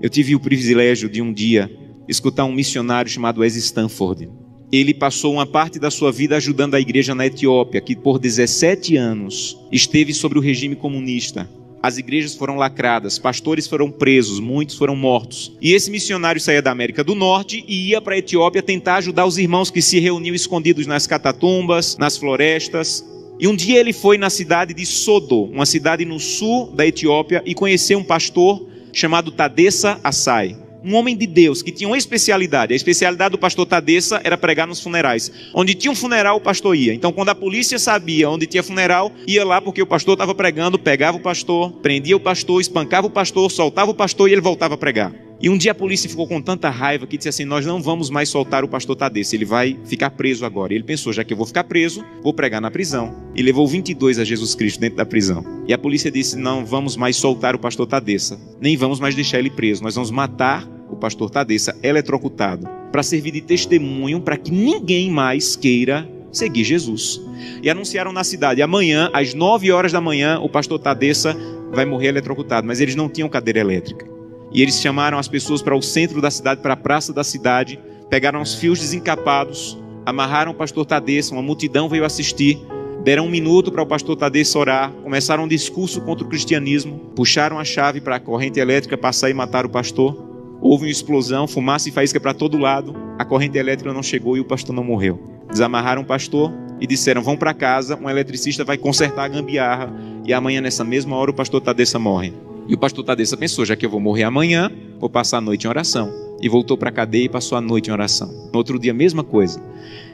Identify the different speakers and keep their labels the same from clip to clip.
Speaker 1: Eu tive o privilégio de um dia escutar um missionário chamado Wes Stanford. Ele passou uma parte da sua vida ajudando a igreja na Etiópia, que por 17 anos esteve sobre o regime comunista. As igrejas foram lacradas, pastores foram presos, muitos foram mortos. E esse missionário saía da América do Norte e ia para a Etiópia tentar ajudar os irmãos que se reuniam escondidos nas catatumbas, nas florestas. E um dia ele foi na cidade de Sodo, uma cidade no sul da Etiópia, e conheceu um pastor chamado Tadessa Asai. Um homem de Deus que tinha uma especialidade. A especialidade do pastor Tadessa era pregar nos funerais. Onde tinha um funeral, o pastor ia. Então, quando a polícia sabia onde tinha funeral, ia lá porque o pastor estava pregando, pegava o pastor, prendia o pastor, espancava o pastor, soltava o pastor e ele voltava a pregar. E um dia a polícia ficou com tanta raiva que disse assim: nós não vamos mais soltar o pastor Tadessa, ele vai ficar preso agora. E ele pensou: já que eu vou ficar preso, vou pregar na prisão. E levou 22 a Jesus Cristo dentro da prisão. E a polícia disse: não vamos mais soltar o pastor Tadessa, nem vamos mais deixar ele preso, nós vamos matar o pastor Tadessa eletrocutado, para servir de testemunho para que ninguém mais queira seguir Jesus. E anunciaram na cidade: amanhã, às 9 horas da manhã, o pastor Tadessa vai morrer eletrocutado. Mas eles não tinham cadeira elétrica. E eles chamaram as pessoas para o centro da cidade, para a praça da cidade, pegaram os fios desencapados, amarraram o pastor Tadessa, uma multidão veio assistir, deram 1 minuto para o pastor Tadessa orar, começaram um discurso contra o cristianismo, puxaram a chave para a corrente elétrica passar e matar o pastor. Houve uma explosão, fumaça e faísca para todo lado, a corrente elétrica não chegou e o pastor não morreu. Desamarraram o pastor e disseram: vão para casa, um eletricista vai consertar a gambiarra e amanhã nessa mesma hora o pastor Tadessa morre. E o pastor Tadessa pensou: já que eu vou morrer amanhã, vou passar a noite em oração. E voltou para a cadeia e passou a noite em oração. No outro dia, a mesma coisa.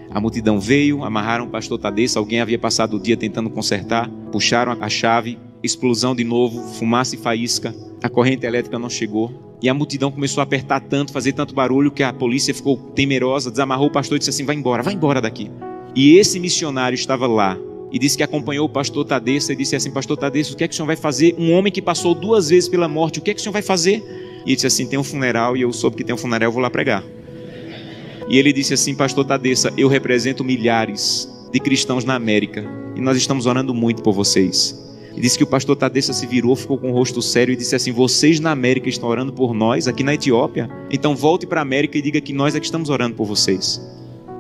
Speaker 1: A multidão veio, amarraram o pastor Tadessa, alguém havia passado o dia tentando consertar, puxaram a chave, explosão de novo, fumaça e faísca, a corrente elétrica não chegou. E a multidão começou a apertar tanto, fazer tanto barulho, que a polícia ficou temerosa, desamarrou o pastor e disse assim: vai embora daqui. E esse missionário estava lá e disse que acompanhou o pastor Tadessa e disse assim: pastor Tadessa, o que é que o senhor vai fazer? Um homem que passou 2 vezes pela morte, o que é que o senhor vai fazer? E ele disse assim: tem um funeral e eu soube que tem um funeral, eu vou lá pregar. E ele disse assim: pastor Tadessa, eu represento milhares de cristãos na América e nós estamos orando muito por vocês. E disse que o pastor Tadessa se virou, ficou com o rosto sério e disse assim: vocês na América estão orando por nós, aqui na Etiópia? Então volte para a América e diga que nós é que estamos orando por vocês.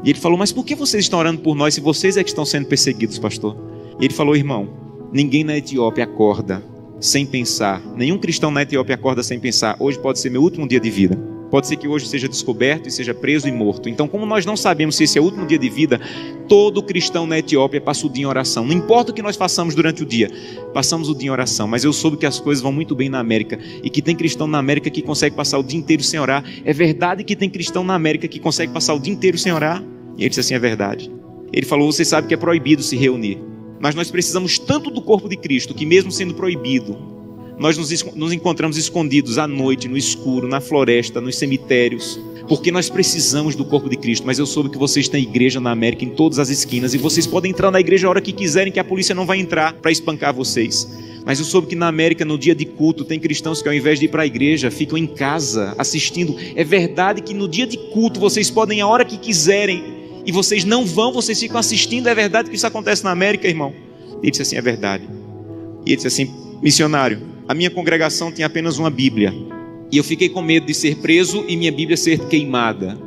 Speaker 1: E ele falou: mas por que vocês estão orando por nós se vocês é que estão sendo perseguidos, pastor? E ele falou: irmão, ninguém na Etiópia acorda sem pensar. Nenhum cristão na Etiópia acorda sem pensar: hoje pode ser meu último dia de vida. Pode ser que hoje seja descoberto e seja preso e morto. Então, como nós não sabemos se esse é o último dia de vida, todo cristão na Etiópia passa o dia em oração. Não importa o que nós façamos durante o dia, passamos o dia em oração. Mas eu soube que as coisas vão muito bem na América e que tem cristão na América que consegue passar o dia inteiro sem orar. É verdade que tem cristão na América que consegue passar o dia inteiro sem orar? E ele disse assim: é verdade. Ele falou: você sabe que é proibido se reunir, mas nós precisamos tanto do corpo de Cristo que mesmo sendo proibido, nós nos encontramos escondidos à noite, no escuro, na floresta, nos cemitérios, porque nós precisamos do corpo de Cristo. Mas eu soube que vocês têm igreja na América em todas as esquinas e vocês podem entrar na igreja a hora que quiserem, que a polícia não vai entrar para espancar vocês. Mas eu soube que na América, no dia de culto, tem cristãos que ao invés de ir para a igreja, ficam em casa assistindo. É verdade que no dia de culto vocês podem ir a hora que quiserem e vocês não vão, vocês ficam assistindo. É verdade que isso acontece na América, irmão? Ele disse assim: é verdade. E ele disse assim: missionário, a minha congregação tinha apenas uma Bíblia e eu fiquei com medo de ser preso e minha Bíblia ser queimada.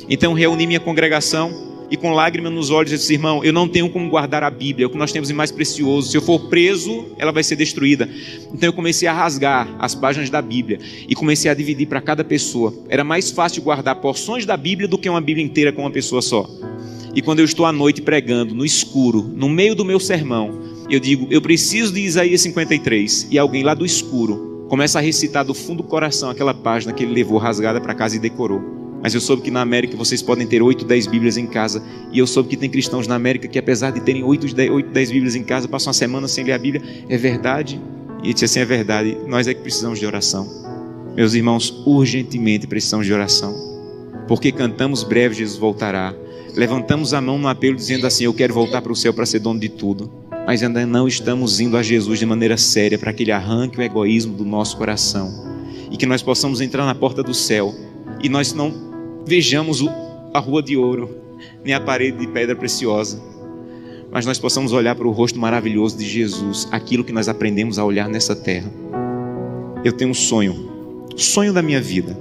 Speaker 1: Então reuni minha congregação e com lágrimas nos olhos eu disse: irmão, eu não tenho como guardar a Bíblia, é o que nós temos de mais precioso. Se eu for preso, ela vai ser destruída. Então eu comecei a rasgar as páginas da Bíblia e comecei a dividir para cada pessoa. Era mais fácil guardar porções da Bíblia do que uma Bíblia inteira com uma pessoa só. E quando eu estou à noite pregando, no escuro, no meio do meu sermão, eu digo: eu preciso de Isaías 53. E alguém lá do escuro começa a recitar do fundo do coração aquela página que ele levou rasgada para casa e decorou. Mas eu soube que na América vocês podem ter 8, 10 Bíblias em casa. E eu soube que tem cristãos na América que, apesar de terem 8, 10 Bíblias em casa, passam uma semana sem ler a Bíblia. É verdade? E ele disse assim: é verdade, nós é que precisamos de oração. Meus irmãos, urgentemente precisamos de oração. Porque cantamos: breve Jesus voltará. Levantamos a mão no apelo dizendo assim: eu quero voltar para o céu para ser dono de tudo. Mas ainda não estamos indo a Jesus de maneira séria para que Ele arranque o egoísmo do nosso coração e que nós possamos entrar na porta do céu e nós não vejamos a rua de ouro nem a parede de pedra preciosa, mas nós possamos olhar para o rosto maravilhoso de Jesus, aquilo que nós aprendemos a olhar nessa terra. Eu tenho um sonho sonho da minha vida,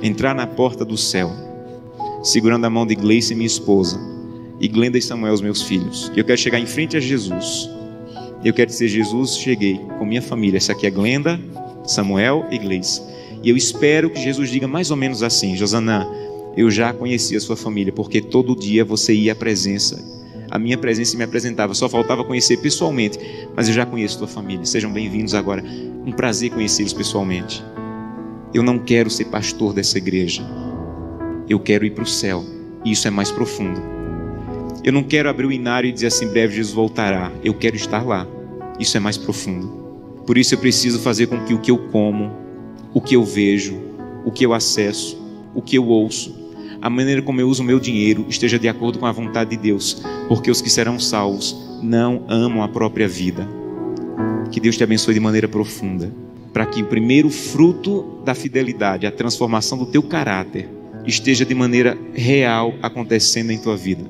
Speaker 1: entrar na porta do céu, segurando a mão de Gleice, minha esposa, e Glenda e Samuel, os meus filhos. Eu quero chegar em frente a Jesus. Eu quero dizer: Jesus, cheguei com minha família. Essa aqui é Glenda, Samuel e Gleice. E eu espero que Jesus diga mais ou menos assim: Josanã, eu já conheci a sua família, porque todo dia você ia à presença. A minha presença me apresentava, só faltava conhecer pessoalmente, mas eu já conheço a tua família. Sejam bem-vindos agora. Um prazer conhecê-los pessoalmente. Eu não quero ser pastor dessa igreja. Eu quero ir para o céu. E isso é mais profundo. Eu não quero abrir o inário e dizer assim: breve Jesus voltará. Eu quero estar lá. Isso é mais profundo. Por isso eu preciso fazer com que o que eu como, o que eu vejo, o que eu acesso, o que eu ouço, a maneira como eu uso o meu dinheiro esteja de acordo com a vontade de Deus, porque os que serão salvos não amam a própria vida. Que Deus te abençoe de maneira profunda, para que o primeiro fruto da fidelidade, a transformação do teu caráter, esteja de maneira real acontecendo em tua vida.